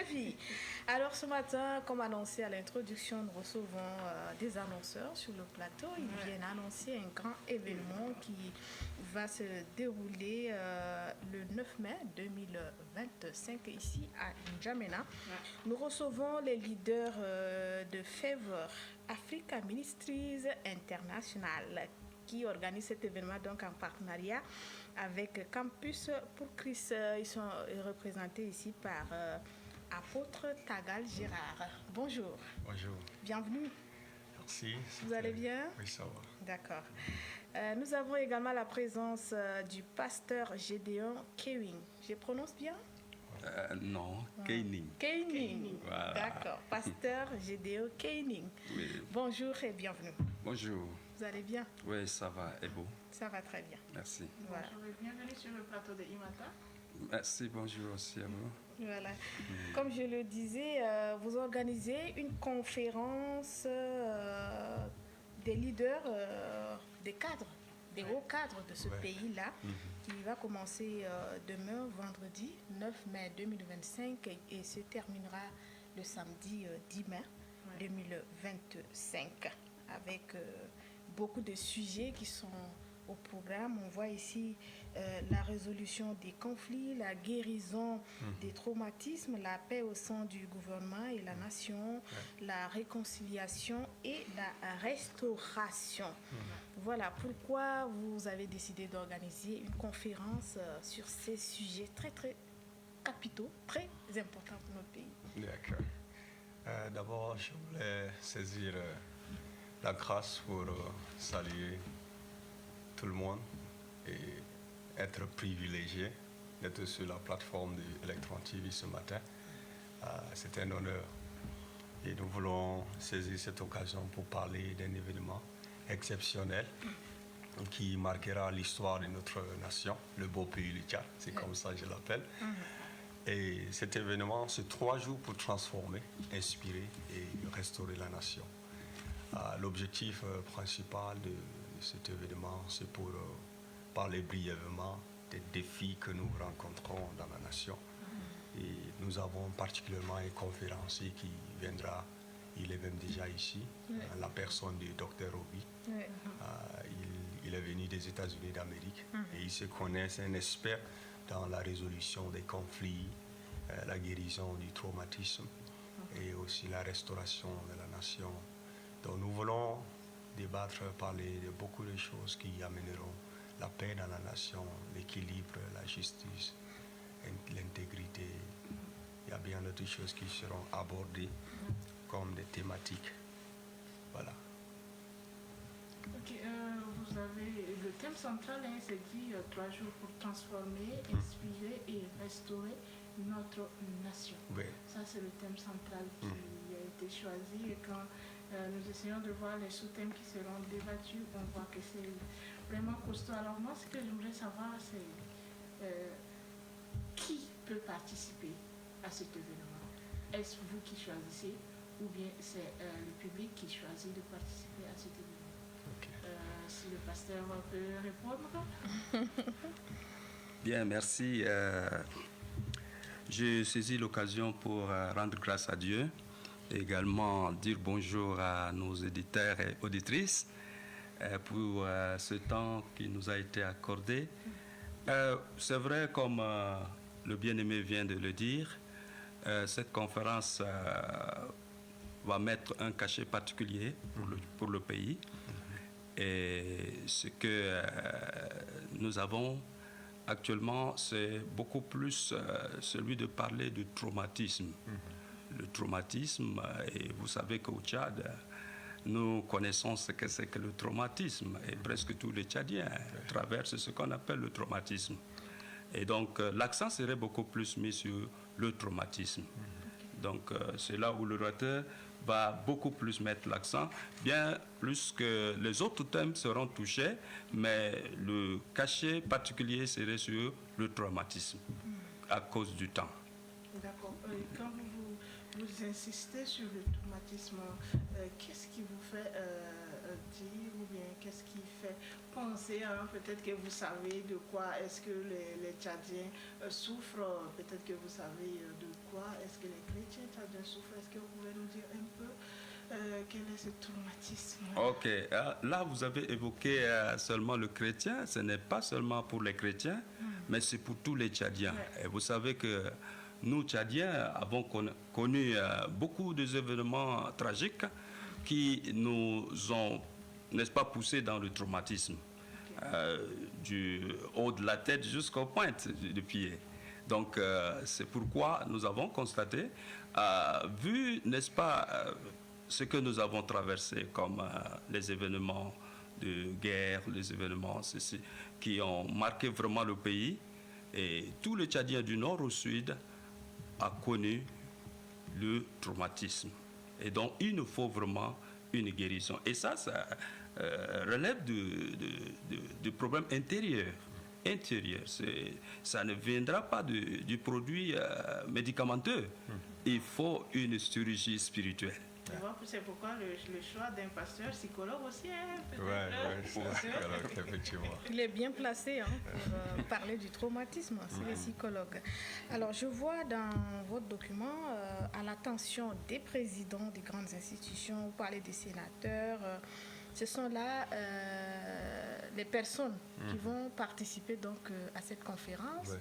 filles. Alors ce matin, comme annoncé à l'introduction, nous recevons des annonceurs sur le plateau. Ils viennent annoncer un grand événement qui va se dérouler le 9 mai 2025 ici à N'Djamena. Nous recevons les leaders de Favor Africa Ministries International qui organise cet événement donc en partenariat avec Campus pour Christ. Ils sont représentés ici par Apôtre Tagal Gérard. Bonjour. Bonjour. Bienvenue. Merci. Vous allez bien? Oui, ça va. D'accord. Nous avons également la présence du pasteur Gédéon Kewing. Je prononce bien? Non, Keining. Keining. Voilà. D'accord. Pasteur Gédéon Keining. Oui. Bonjour et bienvenue. Bonjour. Vous allez bien? Oui, ça va. Et vous? Ça va très bien. Merci. Voilà. Bonjour et bienvenue sur le plateau de Imata. Merci, bonjour aussi à vous. Voilà. Comme je le disais, vous organisez une conférence des leaders, des cadres, des hauts cadres de ce pays-là, qui va commencer demain, vendredi 9 mai 2025, et se terminera le samedi 10 mai 2025, avec beaucoup de sujets qui sont au programme. On voit ici la résolution des conflits, la guérison des traumatismes, la paix au sein du gouvernement et la nation, la réconciliation et la restauration. Voilà pourquoi vous avez décidé d'organiser une conférence sur ces sujets très très capitaux, très importants pour notre pays. D'accord. D'abord, je voulais saisir la grâce pour saluer tout le monde et être privilégié d'être sur la plateforme de Electron TV ce matin. C'est un honneur. Et nous voulons saisir cette occasion pour parler d'un événement exceptionnel qui marquera l'histoire de notre nation, le beau pays du Tchad, c'est comme ça que je l'appelle. Et cet événement, c'est 3 jours pour transformer, inspirer et restaurer la nation. L'objectif principal de cet événement, c'est pour parler brièvement des défis que nous rencontrons dans la nation. Et nous avons particulièrement un conférencier qui viendra, il est même déjà ici, la personne du docteur Obi. Il est venu des États-Unis d'Amérique et il se connaît, c'est un expert dans la résolution des conflits, la guérison du traumatisme et aussi la restauration de la nation. Donc nous voulons débattre, parler de beaucoup de choses qui amèneront la paix dans la nation, l'équilibre, la justice, l'intégrité. Il y a bien d'autres choses qui seront abordées comme des thématiques. Voilà. Ok, vous avez le thème central, c'est dit 3 jours pour transformer, inspirer et restaurer notre nation. Oui. Ça, c'est le thème central qui a été choisi. Et quand nous essayons de voir les sous-thèmes qui seront débattus, on voit que c'est vraiment costaud. Alors moi, ce que j'aimerais savoir, c'est qui peut participer à cet événement? Est-ce vous qui choisissez ou bien c'est le public qui choisit de participer à cet événement? Si le pasteur peut répondre. Bien, merci. J'ai saisi l'occasion pour rendre grâce à Dieu et également dire bonjour à nos éditeurs et auditrices pour ce temps qui nous a été accordé. C'est vrai, comme le bien-aimé vient de le dire, cette conférence va mettre un cachet particulier pour le pays. Et ce que nous avons actuellement, c'est beaucoup plus celui de parler du traumatisme. Le traumatisme, et vous savez qu'au Tchad, nous connaissons ce que c'est que le traumatisme, et presque tous les Tchadiens traversent ce qu'on appelle le traumatisme. Et donc, l'accent serait beaucoup plus mis sur le traumatisme. Donc, c'est là où l'orateur va beaucoup plus mettre l'accent, bien plus que les autres thèmes seront touchés, mais le cachet particulier serait sur le traumatisme, à cause du temps. D'accord. Quand vous insistez sur le traumatisme, qu'est-ce qui vous fait dire ou bien qu'est-ce qui fait penser, peut-être que vous savez de quoi est-ce que les Tchadiens souffrent, peut-être que vous savez de quoi est-ce que les souffre. Est-ce que vous pouvez nous dire un peu quel est ce traumatisme? Ok, là vous avez évoqué seulement le chrétien. Ce n'est pas seulement pour les chrétiens, mais c'est pour tous les Tchadiens. Et vous savez que nous, Tchadiens, avons connu beaucoup d'événements tragiques qui nous ont, n'est-ce pas, poussés dans le traumatisme, du haut de la tête jusqu'aux pointes du pied. Donc, c'est pourquoi nous avons constaté, vu, n'est-ce pas, ce que nous avons traversé comme les événements de guerre, les événements qui ont marqué vraiment le pays, et tous les Tchadiens du nord au sud a connu le traumatisme. Et donc, il nous faut vraiment une guérison. Et ça relève du problème intérieur. Ça ne viendra pas du produit médicamenteux. Il faut une chirurgie spirituelle. C'est pourquoi le choix d'un pasteur psychologue aussi est Oui, effectivement. Il est bien placé pour parler du traumatisme, c'est le psychologue. Alors, je vois dans votre document, à l'attention des présidents des grandes institutions, vous parlez des sénateurs, ce sont là les personnes qui vont participer donc à cette conférence. Ouais.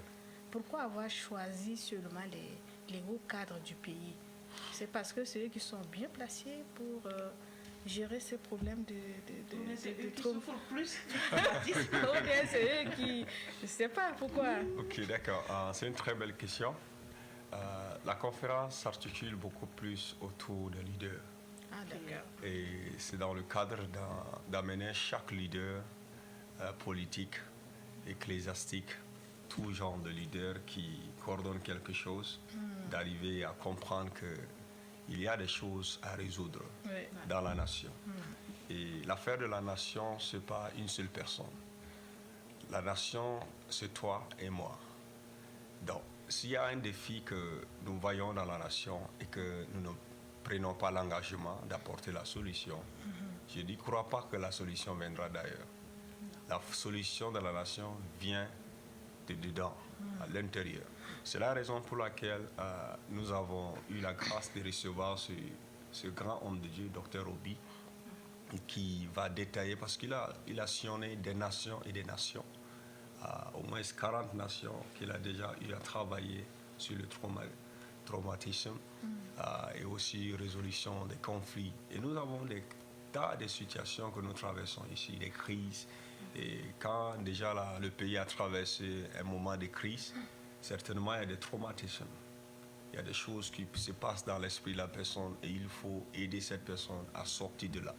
Pourquoi avoir choisi seulement les hauts cadres du pays? C'est parce que c'est eux qui sont bien placés pour gérer ces problèmes c'est eux qui souffrent plus. Ok, c'est eux qui... Je ne sais pas pourquoi. Ok, d'accord. C'est une très belle question. La conférence s'articule beaucoup plus autour des leaders. Ah, d'accord. Et c'est dans le cadre d'amener chaque leader politique, ecclésiastique, tout genre de leader qui coordonne quelque chose, d'arriver à comprendre qu'il y a des choses à résoudre dans la nation. Et l'affaire de la nation, ce n'est pas une seule personne. La nation, c'est toi et moi. Donc, s'il y a un défi que nous voyons dans la nation et que nous ne prenons pas l'engagement d'apporter la solution, je n'y crois pas que la solution viendra d'ailleurs. La solution de la nation vient de dedans, à l'intérieur. C'est la raison pour laquelle nous avons eu la grâce de recevoir ce grand homme de Dieu, Dr Obi, qui va détailler, parce qu'il a sillonné des nations et des nations, au moins 40 nations qu'il a déjà eu à travailler sur le traumatisme et aussi résolution des conflits. Et nous avons des tas de situations que nous traversons ici, des crises. Et quand déjà le pays a traversé un moment de crise, certainement il y a des traumatismes. Il y a des choses qui se passent dans l'esprit de la personne et il faut aider cette personne à sortir de là.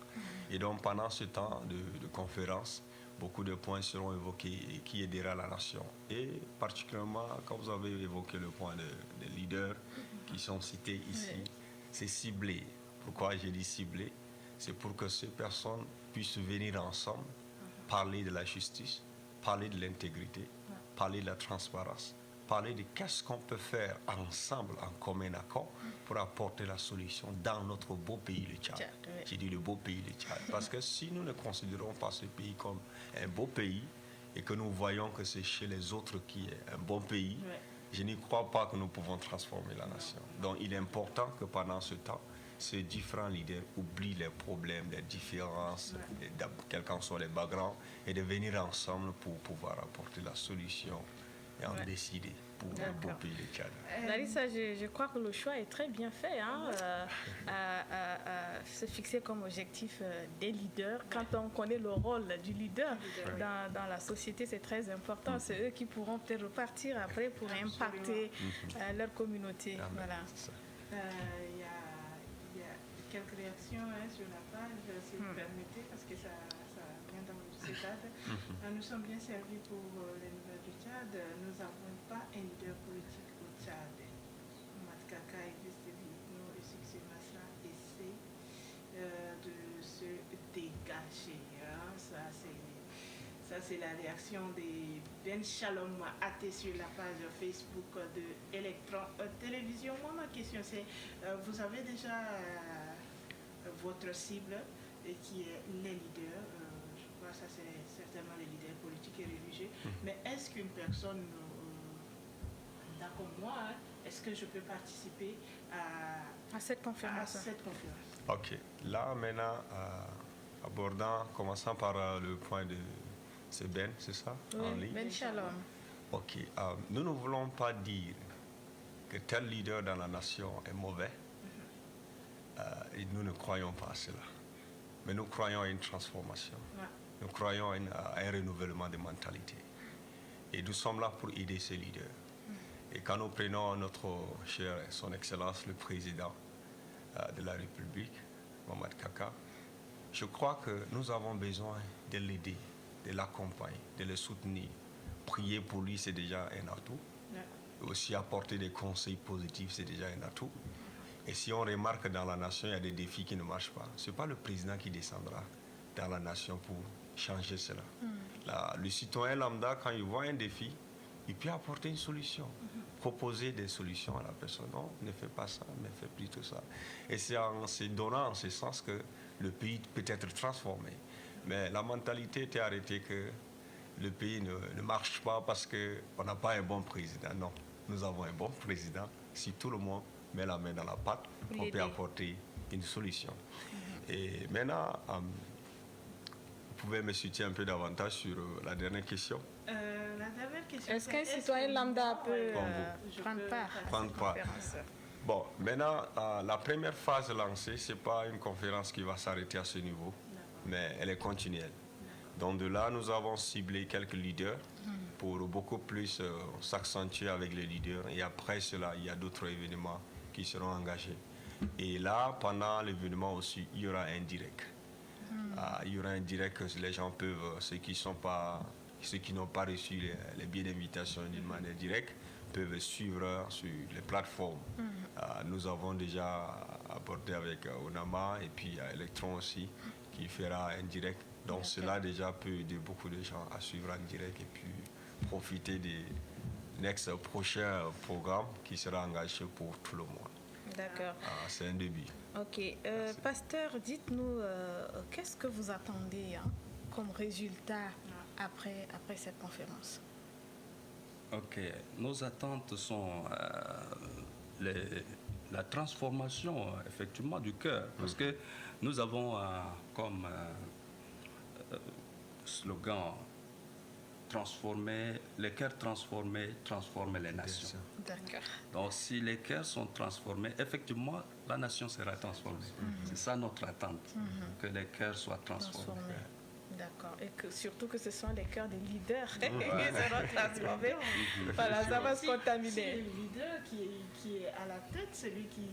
Et donc pendant ce temps de conférence, beaucoup de points seront évoqués et qui aidera la nation. Et particulièrement quand vous avez évoqué le point des leaders qui sont cités ici, c'est ciblé. Pourquoi j'ai dit ciblé? C'est pour que ces personnes puissent venir ensemble, parler de la justice, parler de l'intégrité, parler de la transparence, parler de qu'est-ce qu'on peut faire ensemble, en commun accord, pour apporter la solution dans notre beau pays, le Tchad. J'ai dit le beau pays, le Tchad. Parce que si nous ne considérons pas ce pays comme un beau pays et que nous voyons que c'est chez les autres qui est un bon pays, je n'y crois pas que nous pouvons transformer la nation. Donc il est important que pendant ce temps, ces différents leaders oublient les problèmes, les différences, quels qu'en soient les backgrounds, et de venir ensemble pour pouvoir apporter la solution et en décider pour le beau pays de Tchad. Larissa, je crois que le choix est très bien fait. Se fixer comme objectif des leaders. Quand on connaît le rôle du leader dans la société, c'est très important. C'est eux qui pourront peut-être repartir après pour impacter leur communauté. Voilà. Il y a quelques réactions sur la page, si vous permettez, parce que ça vient dans le CETAD. Nous sommes bien servis pour les nouvelles du Tchad. Nous n'avons pas un leader politique au Tchad. Matkaka existe Vigno et Succès Massa essaie de se dégager. Ça, c'est la réaction de Ben Shalom Athé sur la page Facebook de Electron Télévision. Moi, ma question, c'est, vous avez déjà votre cible qui est les leaders. Je crois que ça, c'est certainement les leaders politiques et religieux. Mais est-ce qu'une personne, d'accord moi, est-ce que je peux participer à cette conférence. Ok. Là, maintenant, commençant par le point de... C'est Ben, c'est ça? En Oui, ligne? Ben Shalom. Ok. Nous ne voulons pas dire que tel leader dans la nation est mauvais. Et nous ne croyons pas à cela. Mais nous croyons à une transformation. Nous croyons à un renouvellement de mentalité. Et nous sommes là pour aider ces leaders. Et quand nous prenons notre cher, son Excellence, le Président de la République, Mohamed Kaka, je crois que nous avons besoin de l'aider, de l'accompagner, de le soutenir. Prier pour lui, c'est déjà un atout. Aussi apporter des conseils positifs, c'est déjà un atout. Et si on remarque dans la nation, il y a des défis qui ne marchent pas, ce n'est pas le président qui descendra dans la nation pour changer cela. Le citoyen lambda, quand il voit un défi, il peut apporter une solution, proposer des solutions à la personne. Non, ne fais pas ça, ne fais plus tout ça. Et c'est en se donnant en ce sens que le pays peut être transformé. Mais la mentalité était arrêtée que le pays ne marche pas parce qu'on n'a pas un bon président. Non, nous avons un bon président. Si tout le monde met la main dans la pâte, on peut apporter une solution. Et maintenant, vous pouvez me citer un peu davantage sur la dernière question. La dernière question, est-ce qu'un citoyen lambda peut prendre part à cette conférence? Bon, maintenant, la première phase lancée, ce n'est pas une conférence qui va s'arrêter à ce niveau, mais elle est continuelle. Donc de là, nous avons ciblé quelques leaders pour beaucoup plus s'accentuer avec les leaders. Et après cela, il y a d'autres événements qui seront engagés. Et là, pendant l'événement aussi, il y aura un direct. Il y aura un direct que les gens peuvent, ceux qui n'ont pas reçu les billets d'invitation d'une manière directe, peuvent suivre sur les plateformes. Nous avons déjà abordé avec Onama et puis Electron aussi, qui fera un direct. Donc cela déjà peut aider beaucoup de gens à suivre en direct et puis profiter des prochains programmes qui sera engagé pour tout le monde. D'accord. C'est un début. Ok. Pasteur, dites-nous, qu'est-ce que vous attendez comme résultat après cette conférence? Ok. Nos attentes sont la transformation, effectivement, du cœur. Parce que nous avons comme slogan transformer, les cœurs transformer les nations. D'accord. Donc si les cœurs sont transformés, effectivement, la nation sera transformée. C'est ça notre attente, que les cœurs soient transformés. D'accord. Et surtout que ce sont les cœurs des leaders qui seront transformés. Voilà, ça va se contaminer. Si le leader qui est à la tête, celui qui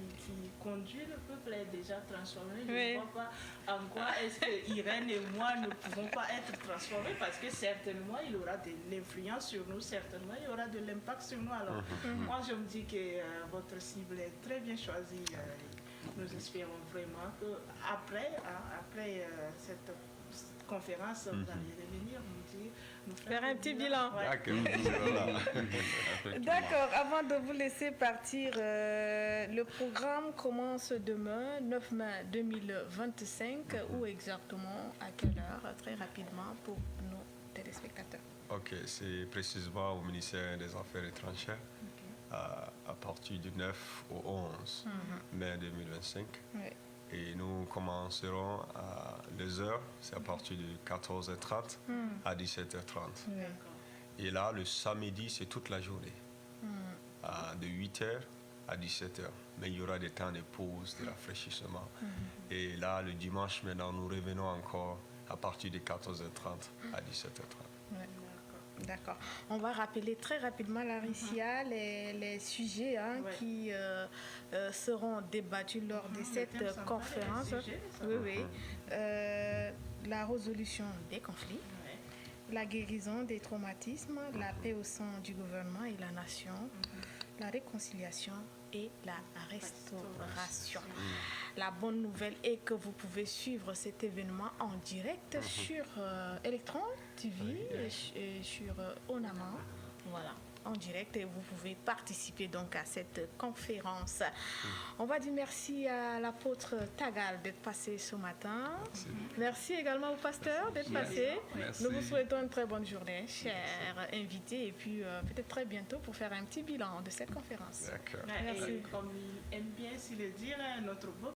conduit le peuple est déjà transformé. Je ne vois pas en quoi est-ce que Irène et moi ne pouvons pas être transformés, parce que certainement il aura de l'influence sur nous, certainement il aura de l'impact sur nous. Alors moi je me dis que votre cible est très bien choisie. Nous espérons vraiment qu'après cette conférence, vous allez revenir nous faire un petit bilan. Ouais. D'accord, avant de vous laisser partir, le programme commence demain, 9 mai 2025. Où exactement, à quelle heure? Très rapidement pour nos téléspectateurs. Ok, c'est précisément au ministère des Affaires étrangères, à partir du 9 au 11 mai 2025. Oui. Et nous commencerons à les heures, c'est à partir de 14h30 à 17h30. Et là, le samedi, c'est toute la journée, de 8h à 17h. Mais il y aura des temps de pause, de rafraîchissement. Et là, le dimanche, maintenant, nous revenons encore à partir de 14h30 à 17h30. D'accord. On va rappeler très rapidement, Laricia, les sujets qui seront débattus lors de cette conférence. La résolution des conflits, la guérison des traumatismes, la paix au sein du gouvernement et la nation, la réconciliation et la restauration. La bonne nouvelle est que vous pouvez suivre cet événement en direct sur Electron TV et sur Onama. Voilà, en direct, et vous pouvez participer donc à cette conférence. On va dire merci à l'apôtre Tagal d'être passé ce matin. Merci également au pasteur d'être passé. Merci. Nous vous souhaitons une très bonne journée, chers invités, et puis peut-être très bientôt pour faire un petit bilan de cette conférence. D'accord. Et comme il aime bien ainsi le dire, notre beau